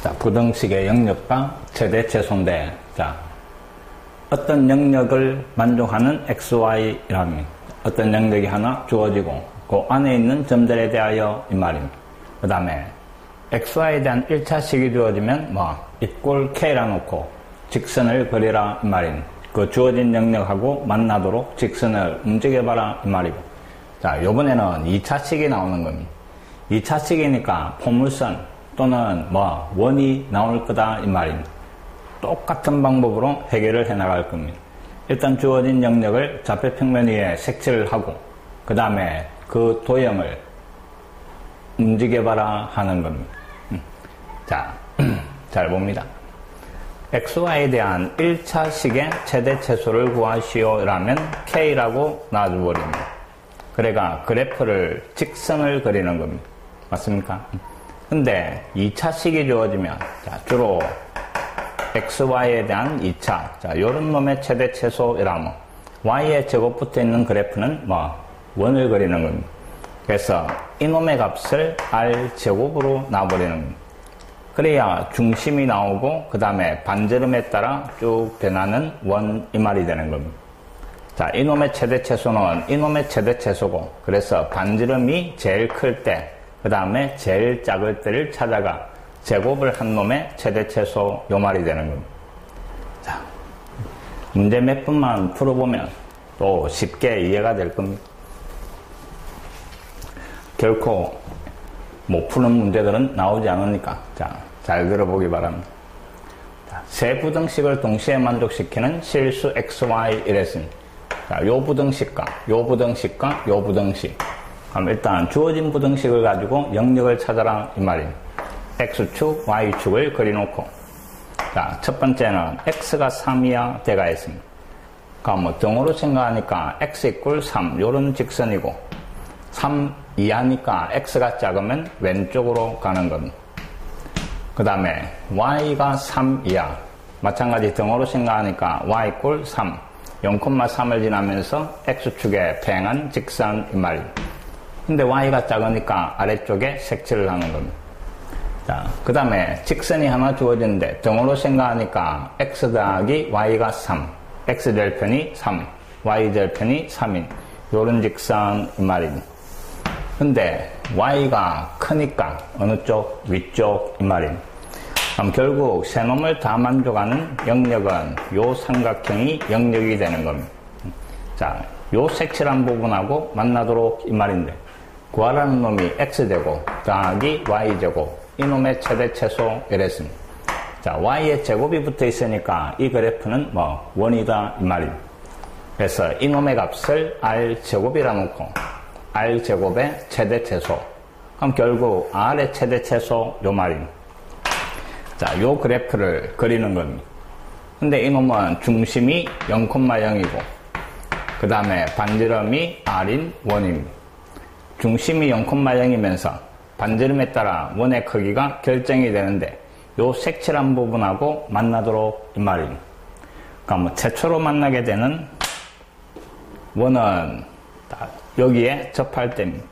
자, 부등식의 영역과 최대 최소인데, 자, 어떤 영역을 만족하는 XY라면 어떤 영역이 하나 주어지고 그 안에 있는 점들에 대하여 이 말입니다. 그 다음에 XY에 대한 1차식이 주어지면 이꼴 K라 놓고 직선을 그리라 이 말입니다. 그 주어진 영역하고 만나도록 직선을 움직여봐라 이 말이고, 자, 요번에는 2차식이 나오는 겁니다. 2차식이니까 포물선 또는 원이 나올 거다 이 말입니다. 똑같은 방법으로 해결을 해 나갈 겁니다. 일단 주어진 영역을 좌표평면 위에 색칠을 하고 그 다음에 그 도형을 움직여봐라 하는 겁니다. 자, 잘 봅니다. XY에 대한 1차식의 최대 최소를 구하시오 라면 K라고 놔줘버립니다. 그래가 그래프를 직선을 그리는 겁니다. 맞습니까? 근데 2차식이 주어지면 주로 XY에 대한 2차, 자, 요런 놈의 최대 최소라면 Y의 제곱 붙어 있는 그래프는 원을 그리는 겁니다. 그래서 이놈의 값을 R 제곱으로 놔버리는 겁니다. 그래야 중심이 나오고 그 다음에 반지름에 따라 쭉 변하는 원 이 말이 되는 겁니다. 자, 이놈의 최대 최소는 이놈의 최대 최소고, 그래서 반지름이 제일 클 때, 그 다음에 제일 작을 때를 찾아가 제곱을 한 놈의 최대 최소 요 말이 되는 겁니다. 자, 문제 몇 분만 풀어보면 또 쉽게 이해가 될 겁니다. 결코 못 푸는 문제들은 나오지 않으니까 자, 잘 들어보기 바랍니다. 자, 세 부등식을 동시에 만족시키는 실수 XY 이랬습니다. 자, 요 부등식과 요 부등식과 요 부등식. 그럼 일단 주어진 부등식을 가지고 영역을 찾아라 이 말입니다. X축, Y축을 그려놓고, 자, 첫 번째는 X가 3이야 대가 있습니다. 그럼 등호로 생각하니까 X 이꼴 3 요런 직선이고, 3 이하니까 X가 작으면 왼쪽으로 가는 겁니다. 그 다음에 Y가 3 이하, 마찬가지 등호로 생각하니까 Y 이꼴 3 0,3을 지나면서 X축에 팽한 직선 이 말입니다. 근데 Y가 작으니까 아래쪽에 색칠을 하는 겁니다. 자, 그 다음에 직선이 하나 주어지는데 등호로 생각하니까 X 더하기 Y가 3, X 절편이 3, Y 절편이 3인 요런 직선 이 말입니다. 근데 Y가 크니까 어느 쪽? 위쪽 이 말입니다. 그럼 결국 세 놈을 다 만족하는 영역은 요 삼각형이 영역이 되는 겁니다. 자, 요 색칠한 부분하고 만나도록 이 말인데, 구하라는 놈이 X제곱 더하기 Y제곱 이놈의 최대 최소 이랬습니다. 자, Y의 제곱이 붙어 있으니까 이 그래프는 원이다 이 말입니다. 그래서 이놈의 값을 R제곱이라 놓고 R제곱의 최대 최소, 그럼 결국 R의 최대 최소 요 말입니다. 자, 요 그래프를 그리는 겁니다. 근데 이놈은 중심이 0,0이고 그 다음에 반지름이 R인 원입니다. 중심이 0,0이면서 반지름에 따라 원의 크기가 결정이 되는데 요 색칠한 부분하고 만나도록 이 말입니다. 그러니까 최초로 만나게 되는 원은 여기에 접할 때입니다.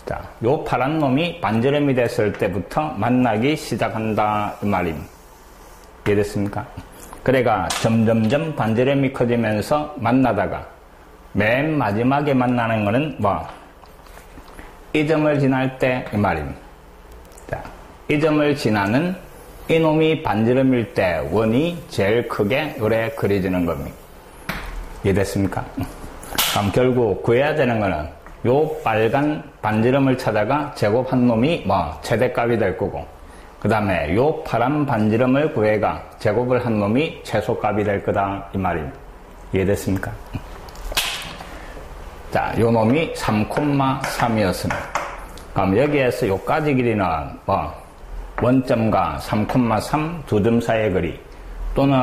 자, 요 파란 놈이 반지름이 됐을 때부터 만나기 시작한다 이 말입니다. 이해됐습니까? 그래가 점점점 반지름이 커지면서 만나다가 맨 마지막에 만나는 거는 이 점을 지날 때 이 말입니다. 자, 이 점을 지나는 이놈이 반지름일 때 원이 제일 크게 요래 그려지는 겁니다. 이해됐습니까? 그럼 결국 구해야 되는 거는 요 빨간 반지름을 찾아가 제곱한 놈이 최대값이 될 거고, 그 다음에 요 파란 반지름을 구해가 제곱을 한 놈이 최소값이 될 거다 이 말입니다. 이해됐습니까? 자, 요 놈이 3,3이었습니다. 그럼 여기에서 요까지 길이는 원점과 3,3 두 점 사이의 거리, 또는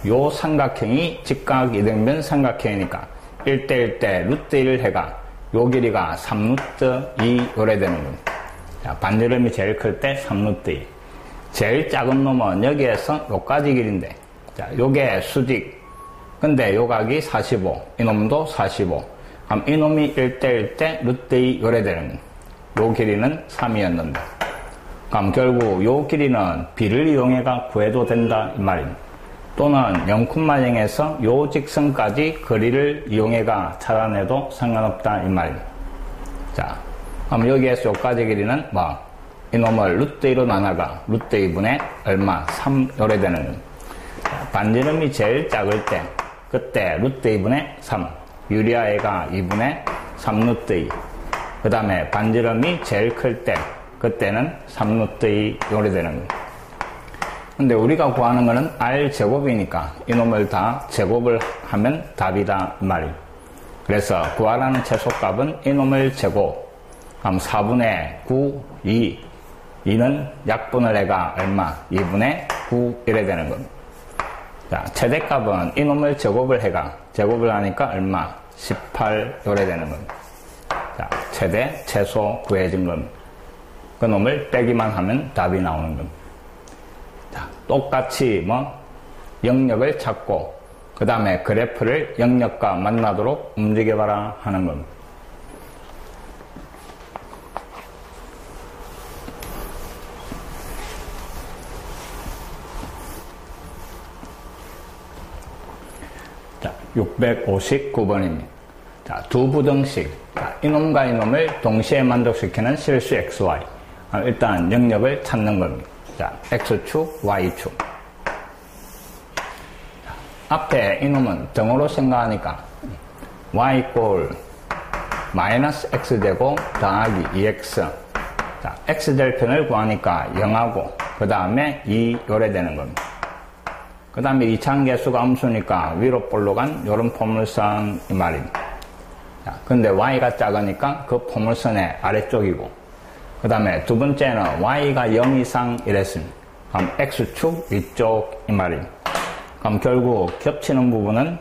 요 삼각형이 직각 이등변 삼각형이니까 1대1대 루트 1을 해가 요 길이가 3루트 2 요래 되는 겁니다. 자, 반지름이 제일 클 때 3루트 2. 제일 작은 놈은 여기에서 요까지 길인데, 자, 요게 수직. 근데 요 각이 45. 이놈도 45. 그럼 이놈이 1대1대 루트 2 요래 되는 겁니다. 요 길이는 3이었는데. 그럼 결국 요 길이는 b를 이용해가 구해도 된다 이 말입니다. 또는 0,0에서 요 직선까지 거리를 이용해가 찾아내도 상관없다 이 말입니다. 자, 그럼 여기에서 요까지 길이는 뭐 이놈을 루트 2로 나눠가 루트 2분의 얼마? 3 요래 되는 겁니다. 반지름이 제일 작을 때 그때 루트 2분의 3 유리아애가 2분의 3 루트 2 그 다음에 반지름이 제일 클 때 그때는 3 루트 2 요래 되는 겁니다. 근데 우리가 구하는 거는 r 제곱이니까 이놈을 다 제곱을 하면 답이다 이 말입니다. 그래서 구하라는 최소값은 이놈을 제곱 그럼 4분의 9 2 2는 약분을 해가 얼마? 2분의 9 이래 되는 겁니다. 자, 최대값은 이놈을 제곱을 해가 제곱을 하니까 얼마? 18 요래 되는 겁니다. 자, 최대 최소 구해진 겁니다. 그 놈을 빼기만 하면 답이 나오는 겁니다. 자, 똑같이 영역을 찾고 그 다음에 그래프를 영역과 만나도록 움직여봐라 하는 겁니다. 자, 659번입니다. 자, 두 부등식. 자, 이놈과 이놈을 동시에 만족시키는 실수 XY. 일단 영역을 찾는 겁니다. 자, X축, Y축. 앞에 이놈은 등으로 생각하니까 y 꼴 마이너스 x제곱 더하기 2x. 자, x절편을 구하니까 0하고 그 다음에 2 요래 되는 겁니다. 그 다음에 이차함계수가 음수니까 위로 볼로 간 요런 포물선 이 말입니다. 자, 근데 y가 작으니까 그 포물선의 아래쪽이고 그 다음에 두 번째는 y가 0 이상 이랬습니다. 그럼 x축 위쪽 이 말입니다. 그럼 결국 겹치는 부분은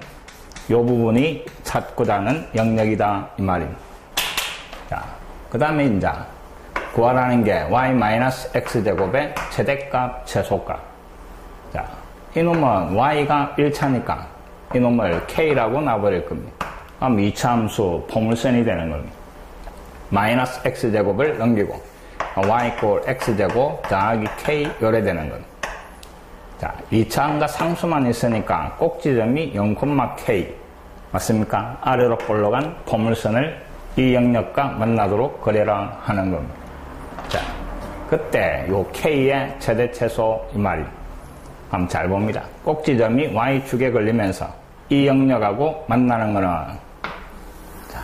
이 부분이 찾고자 하는 영역이다 이 말입니다. 자, 그 다음에 이제 구하라는 게 y-x제곱의 최대값 최소값. 자, 이놈은 y가 1차니까 이놈을 k라고 놔버릴 겁니다. 그럼 2차 함수 포물선이 되는 겁니다. 마이너스 x제곱을 넘기고 y 꼴 x제곱 더하기 k 요래 되는 겁니다. 자, 2차함과 상수만 있으니까 꼭지점이 0,k 맞습니까? 아래로 볼러간 포물선을 이 영역과 만나도록 그려라 하는 겁니다. 자, 그때 요 k의 최대 최소 이 말입니다. 한번 잘 봅니다. 꼭지점이 y축에 걸리면서 이 영역하고 만나는 거는 자,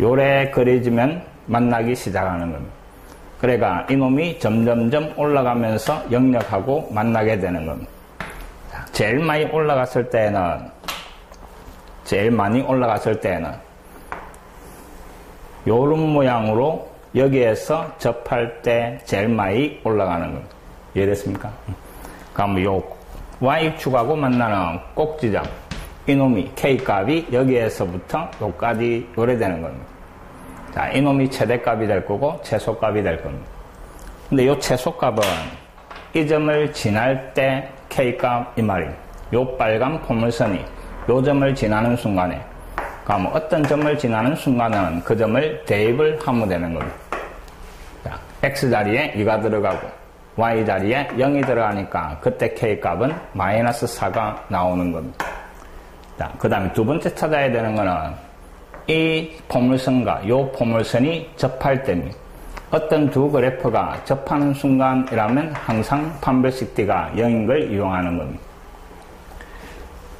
요래 그려지면 만나기 시작하는 겁니다. 그러니까 이놈이 점점점 올라가면서 영역하고 만나게 되는 겁니다. 자, 제일 많이 올라갔을 때는 요런 모양으로 여기에서 접할 때 제일 많이 올라가는 겁니다. 이해됐습니까? 그럼 요 y축하고 만나는 꼭지점 이놈이 k값이 여기에서부터 요까지 요래 되는 겁니다. 자, 이놈이 최대값이 될 거고 최소값이 될 겁니다. 근데 요 최소값은 이 점을 지날 때 k값 이 말입니다. 요 빨간 포물선이 요 점을 지나는 순간에 그럼 어떤 점을 지나는 순간은 그 점을 대입을 하면 되는 겁니다. 자, x자리에 2가 들어가고 y자리에 0이 들어가니까 그때 k값은 마이너스 4가 나오는 겁니다. 자, 그 다음에 두 번째 찾아야 되는 거는 이 포물선과 요 포물선이 접할 때입니다. 어떤 두 그래프가 접하는 순간이라면 항상 판별식 D가 0인 걸 이용하는 겁니다.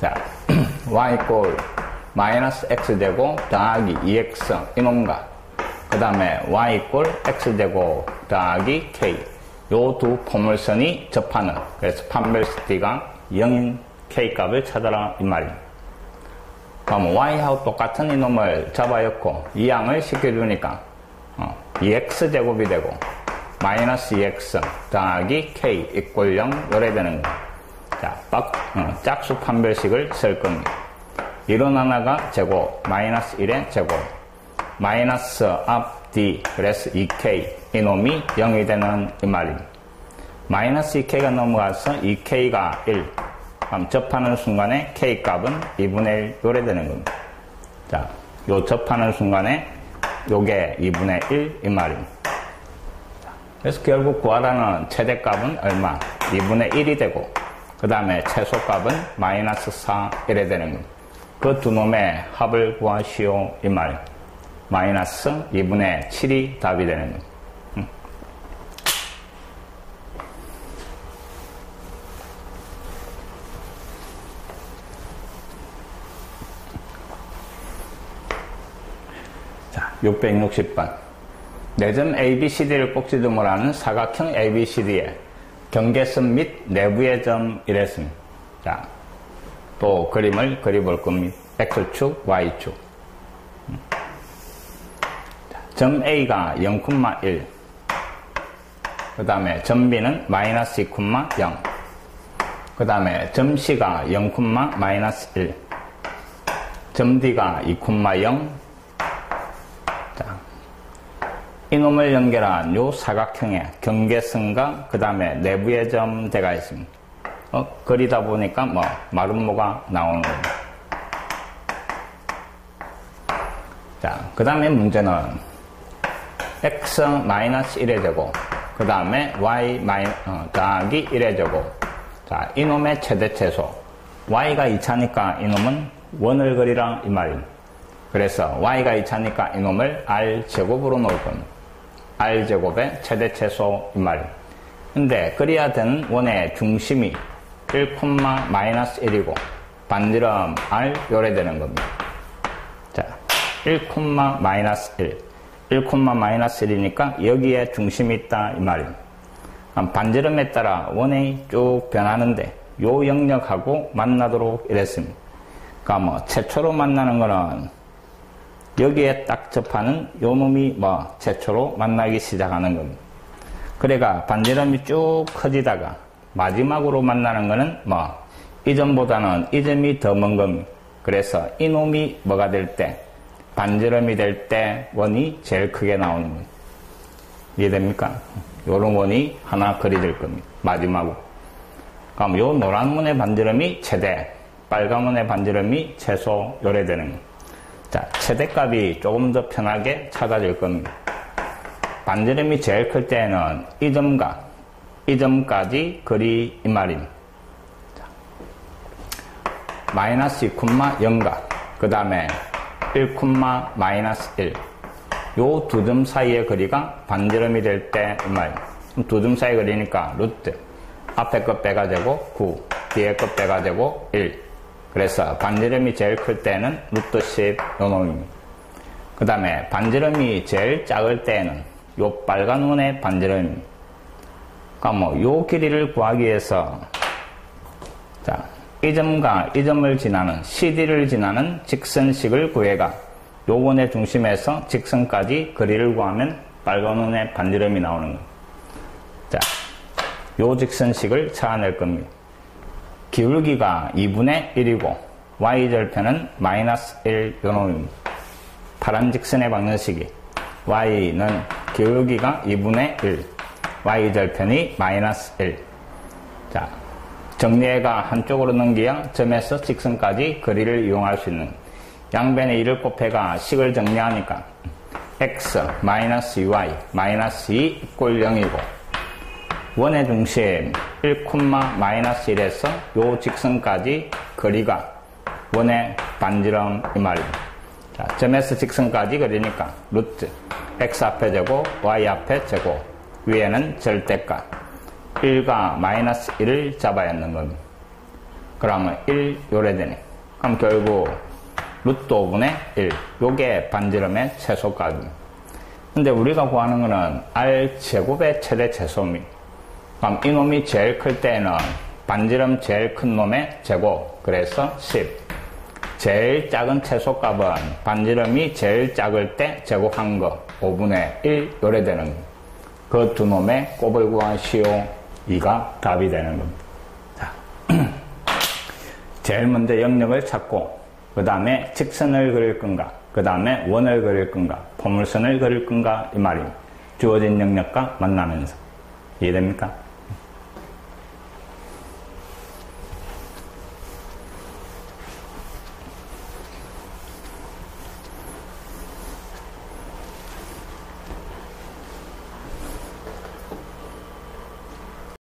자, y 꼴 마이너스 x제곱 더하기 2x 이놈과 그 다음에 y 꼴 x제곱 더하기 k 요 두 포물선이 접하는 그래서 판별식 D가 0인 k값을 찾아라 이 말입니다. 그럼 y하고 똑같은 이놈을 잡아였고 이항을 시켜주니까 2x제곱이 되고 마이너스 2x 더하기 k 이꼴 0 요래 되는 거예요. 자, 짝수 판별식을 쓸 겁니다. 1은 하나가 제곱 마이너스 1의 제곱 마이너스 앞 d 그래서 2k 이놈이 0이 되는 이 말입니다. 마이너스 2k가 넘어가서 2k가 1 그럼 접하는 순간에 k값은 2분의 1 요래 되는 겁니다. 자, 요 접하는 순간에 요게 2분의 1 이 말입니다. 그래서 결국 구하라는 최대값은 얼마? 2분의 1이 되고, 그 다음에 최소값은 마이너스 4, 이래 되는 겁니다. 그 두 놈의 합을 구하시오, 이 말. 마이너스 2분의 7이 답이 되는 겁니다. 자, 660번. 내점 ABCD를 꼭지점으로 사각형 ABCD의 경계선 및 내부의 점 이랬습니다. 자, 또 그림을 그려볼 겁니다. X축, Y축. 점 A가 0,1. 그 다음에 점 B는 마이너스 2,0. 그 다음에 점 C가 0,-1. 점 D가 2,0. 자, 이놈을 연결한 요 사각형의 경계선과 그 다음에 내부의 점대가 있습니다. 그리다 보니까 마름모가 나오는 겁니다. 자, 그 다음에 문제는 x-1의 제곱, 그 다음에 y 더하기 1의 제곱. 자, 이놈의 최대 최소. y가 2차니까 이놈은 원을 그리라 이 말입니다. 그래서 y가 2차니까 이놈을 r제곱으로 놓을 겁니다. r제곱의 최대 최소 이 말입니다. 근데 그래야 되는 원의 중심이 1,-1이고 반지름 r 요래 되는 겁니다. 자, 1,-1. 1,-1이니까 여기에 중심이 있다 이 말입니다. 반지름에 따라 원이 쭉 변하는데 요 영역하고 만나도록 이랬습니다. 그러니까 최초로 만나는 거는 여기에 딱 접하는 요 놈이 최초로 만나기 시작하는 겁니다. 그래가 반지름이 쭉 커지다가 마지막으로 만나는 거는 이 점보다는 이 점이 더 먼 겁니다. 그래서 이 놈이 뭐가 될 때, 반지름이 될 때 원이 제일 크게 나오는 겁니다. 이해됩니까? 요런 원이 하나 그려질 겁니다. 마지막으로. 그럼 요 노란 원의 반지름이 최대, 빨간 원의 반지름이 최소 요래 되는 겁니다. 자, 최대값이 조금 더 편하게 찾아질 겁니다. 반지름이 제일 클 때에는 이 점과 이 점까지 그리 이 말입니다. 자, 마이너스 2,0과 그 다음에 1,-1 요 두 점 사이의 거리가 반지름이 될 때 이 말입니다. 두 점 사이 거리니까 루트 앞에 것 빼가지고 9 뒤에 것 빼가지고 1. 그래서 반지름이 제일 클 때는 루트 10 요 놈입니다. 그 다음에 반지름이 제일 작을 때는 요 빨간 원의 반지름입니다. 그러니까 요 길이를 구하기 위해서 자, 이 점과 이 점을 지나는 CD를 지나는 직선식을 구해가 요 원의 중심에서 직선까지 거리를 구하면 빨간 원의 반지름이 나오는 겁니다. 자, 요 직선식을 찾아낼 겁니다. 기울기가 2분의 1이고 y절편은 마이너스 1 요놈입니다. 파란 직선의 방정식이 y는 기울기가 2분의 1, y절편이 마이너스 1. 자, 정리해가 한쪽으로 넘기야 점에서 직선까지 거리를 이용할 수 있는 양변에 1을 곱해가 식을 정리하니까 x 마이너스 2y 마이너스 2 이꼴 0이고 원의 중심 1,-1에서 요 직선까지 거리가 원의 반지름 이 말입니다. 자, 점에서 직선까지 거리니까 루트 x 앞에 제곱 y 앞에 제곱 위에는 절대값 1과 마이너스 1을 잡아야 하는 겁니다. 그러면 1 요래 되네. 그럼 결국 루트 5분의 1 요게 반지름의 최소값입니다. 근데 우리가 구하는 거는 r제곱의 최대 최소입니다. 그럼 이놈이 제일 클 때는 반지름 제일 큰 놈의 제곱, 그래서 10. 제일 작은 최소값은 반지름이 제일 작을 때 제곱한 거 5분의 1 요래 되는 겁니다. 그 두 놈의 곱을 구하시오. 2가 답이 되는 겁니다. 자, 제일 먼저 영역을 찾고 그 다음에 직선을 그릴 건가, 그 다음에 원을 그릴 건가, 포물선을 그릴 건가 이 말입니다. 주어진 영역과 만나면서. 이해됩니까?